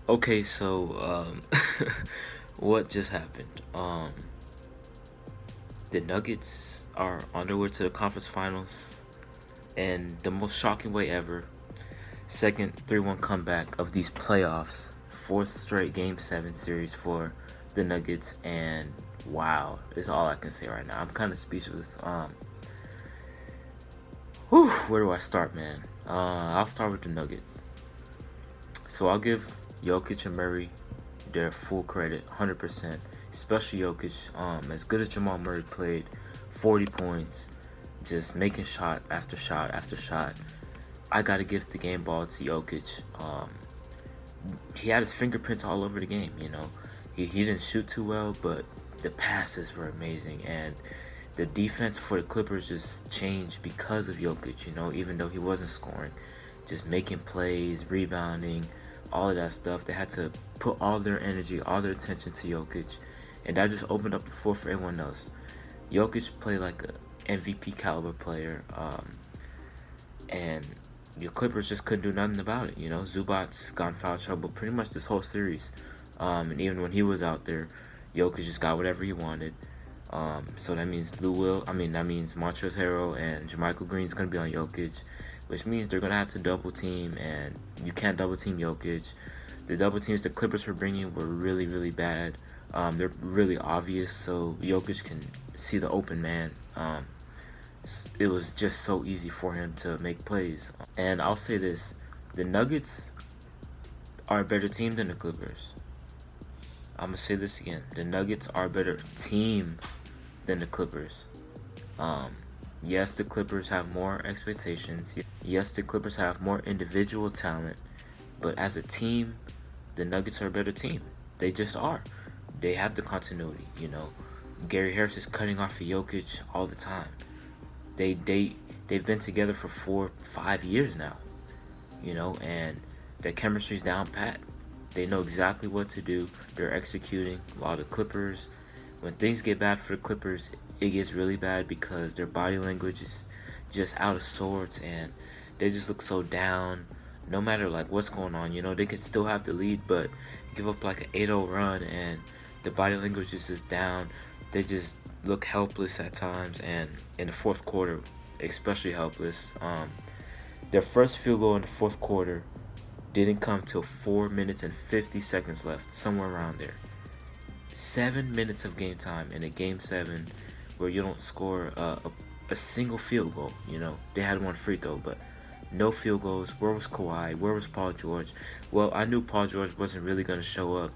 Okay, so what just happened? The Nuggets are on their way to the conference finals, and the most shocking way ever. Second 3-1 comeback of these playoffs. Fourth straight Game 7 series for the Nuggets, and wow, is all I can say right now. I'm kind of speechless. Where do I start, man? I'll start with the Nuggets. So I'll give Jokic and Murray their full credit, 100%. Especially Jokic. As good as Jamal Murray played, 40 points, just making shot after shot after shot. I gotta give the game ball to Jokic. He had his fingerprints all over the game. He didn't shoot too well, but the passes were amazing, and the defense for the Clippers just changed because of Jokic. Even though he wasn't scoring, just making plays, rebounding, all of that stuff. They had to put all their energy, all their attention to Jokic, and that just opened up the floor for everyone else. Jokic played like a MVP caliber player, and your Clippers just couldn't do nothing about it. Zubac's got in foul trouble pretty much this whole series, and even when he was out there, Jokic just got whatever he wanted. So that means that means Montrezl Harrell and Jermichael Green's gonna be on Jokic, which means they're gonna have to double team, and you can't double team Jokic. The double teams the Clippers were bringing were really, really bad. They're really obvious, so Jokic can see the open man. It was just so easy for him to make plays. And I'll say this: the Nuggets are a better team than the Clippers. I'm gonna say this again: the Nuggets are a better team than the Clippers. Um, yes, the Clippers have more expectations. Yes, the Clippers have more individual talent. But as a team, the Nuggets are a better team. They just are. They have the continuity. Gary Harris is cutting off of Jokic all the time. They've been together for 4-5 years now. And their chemistry's down pat. They know exactly what to do. They're executing. While the Clippers, when things get bad for the Clippers, it gets really bad because their body language is just out of sorts, and they just look so down. No matter like what's going on, they could still have the lead, but give up like an 8-0 run, and the body language is just down. They just look helpless at times, and in the fourth quarter, especially helpless. Their first field goal in the fourth quarter didn't come till 4 minutes and 50 seconds left, somewhere around there. 7 minutes of game time in a game 7 where you don't score a single field goal. They had one free throw, but no field goals. Where was Kawhi? Where was Paul George? Well, I knew Paul George wasn't really going to show up,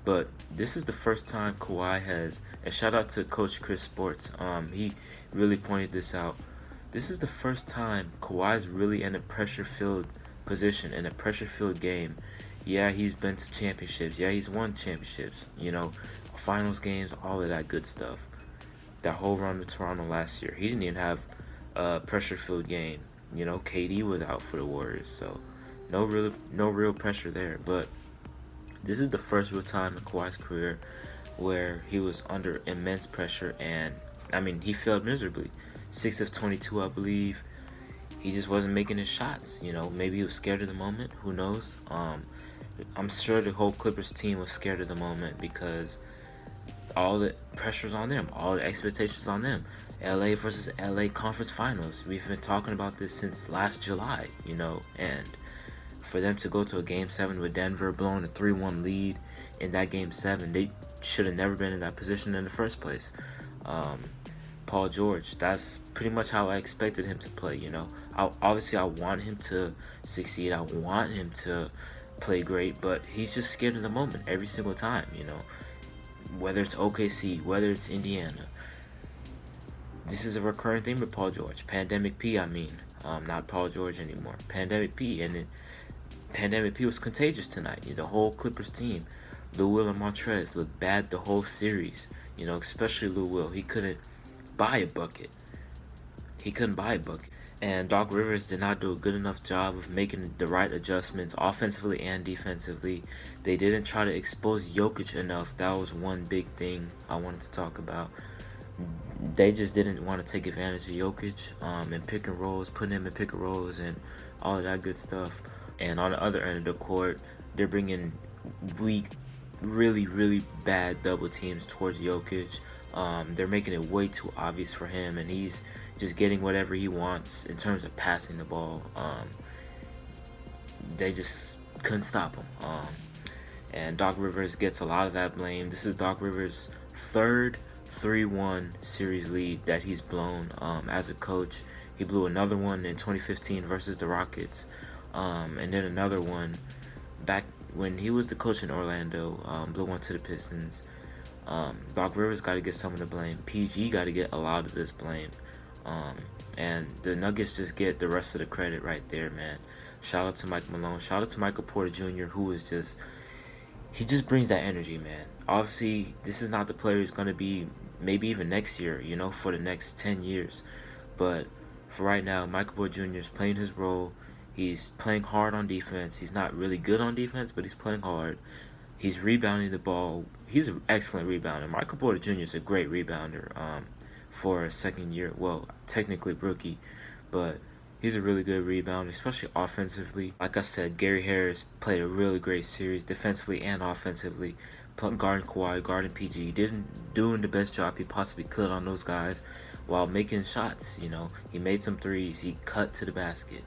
but this is the first time Kawhi has, and shout out to Coach Chris Sports, he really pointed this out. This is the first time Kawhi's really in a pressure-filled position, in a pressure-filled game. Yeah, he's been to championships. Yeah, he's won championships. Finals games, all of that good stuff. That whole run with Toronto last year, he didn't even have a pressure-filled game. KD was out for the Warriors, so no real pressure there. But this is the first real time in Kawhi's career where he was under immense pressure, and he failed miserably. 6 of 22, I believe. He just wasn't making his shots. Maybe he was scared of the moment. Who knows? I'm sure the whole Clippers team was scared of the moment because all the pressure's on them, all the expectations on them. LA versus LA conference finals. We've been talking about this since last July, and for them to go to a game 7 with Denver blowing a 3-1 lead in that game 7, they should have never been in that position in the first place. Paul George, that's pretty much how I expected him to play. Obviously I want him to succeed. I want him to play great, but he's just scared of the moment every single time. Whether it's OKC, whether it's Indiana. This is a recurring theme with Paul George. Pandemic P, not Paul George anymore. Pandemic P, and Pandemic P was contagious tonight. The whole Clippers team, Lou Will and Montrez looked bad the whole series. Especially Lou Will. He couldn't buy a bucket. And Doc Rivers did not do a good enough job of making the right adjustments offensively and defensively. They didn't try to expose Jokic enough. That was one big thing I wanted to talk about. They just didn't want to take advantage of Jokic and pick and rolls, putting him in pick and rolls and all of that good stuff. And on the other end of the court, they're bringing weak, really, really bad double teams towards Jokic. They're making it way too obvious for him, and he's just getting whatever he wants in terms of passing the ball. They just couldn't stop him. And Doc Rivers gets a lot of that blame. This is Doc Rivers' third 3-1 series lead that he's blown as a coach. He blew another one in 2015 versus the Rockets, and then another one back when he was the coach in Orlando. Blew one to the Pistons. Doc Rivers got to get some of the blame. PG got to get a lot of this blame. And the Nuggets just get the rest of the credit right there, man. Shout out to Mike Malone. Shout out to Michael Porter Jr., who is just, he just brings that energy, man. Obviously, this is not the player he's going to be maybe even next year, for the next 10 years. But for right now, Michael Porter Jr. is playing his role. He's playing hard on defense. He's not really good on defense, but he's playing hard. He's rebounding the ball. He's an excellent rebounder. Michael Porter Jr. is a great rebounder for a second year. Well, technically rookie, but he's a really good rebounder, especially offensively. Like I said, Gary Harris played a really great series defensively and offensively. Guarding Kawhi, guarding PG, doing the best job he possibly could on those guys while making shots. He made some threes. He cut to the basket.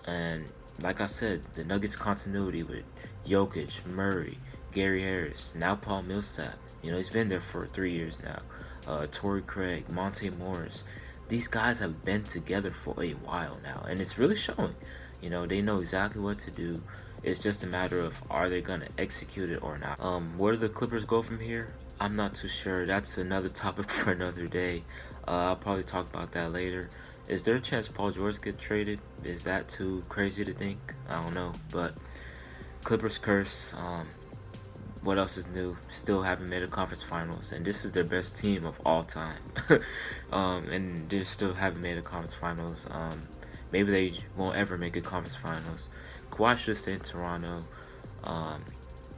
And like I said, the Nuggets continuity with Jokic, Murray, Gary Harris, now Paul Millsap. He's been there for 3 years now. Torrey Craig, Monte Morris. These guys have been together for a while now, and it's really showing. They know exactly what to do. It's just a matter of, are they going to execute it or not? Where do the Clippers go from here? I'm not too sure. That's another topic for another day. I'll probably talk about that later. Is there a chance Paul George gets traded? Is that too crazy to think? I don't know. But Clippers curse. What else is new? Still haven't made a conference finals, and this is their best team of all time. And they still haven't made a conference finals. Maybe they won't ever make a conference finals. Kawhi should stay in Toronto.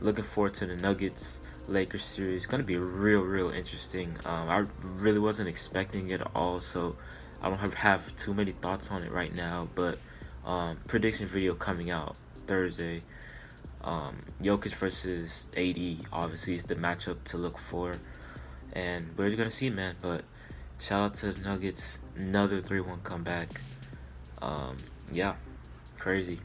Looking forward to the Nuggets Lakers series. It's gonna be real interesting. I really wasn't expecting it at all, so I don't have too many thoughts on it right now. But prediction video coming out Thursday. Jokic versus AD obviously is the matchup to look for, and we're gonna see, man. But shout out to the Nuggets, another 3-1 comeback. Yeah, crazy.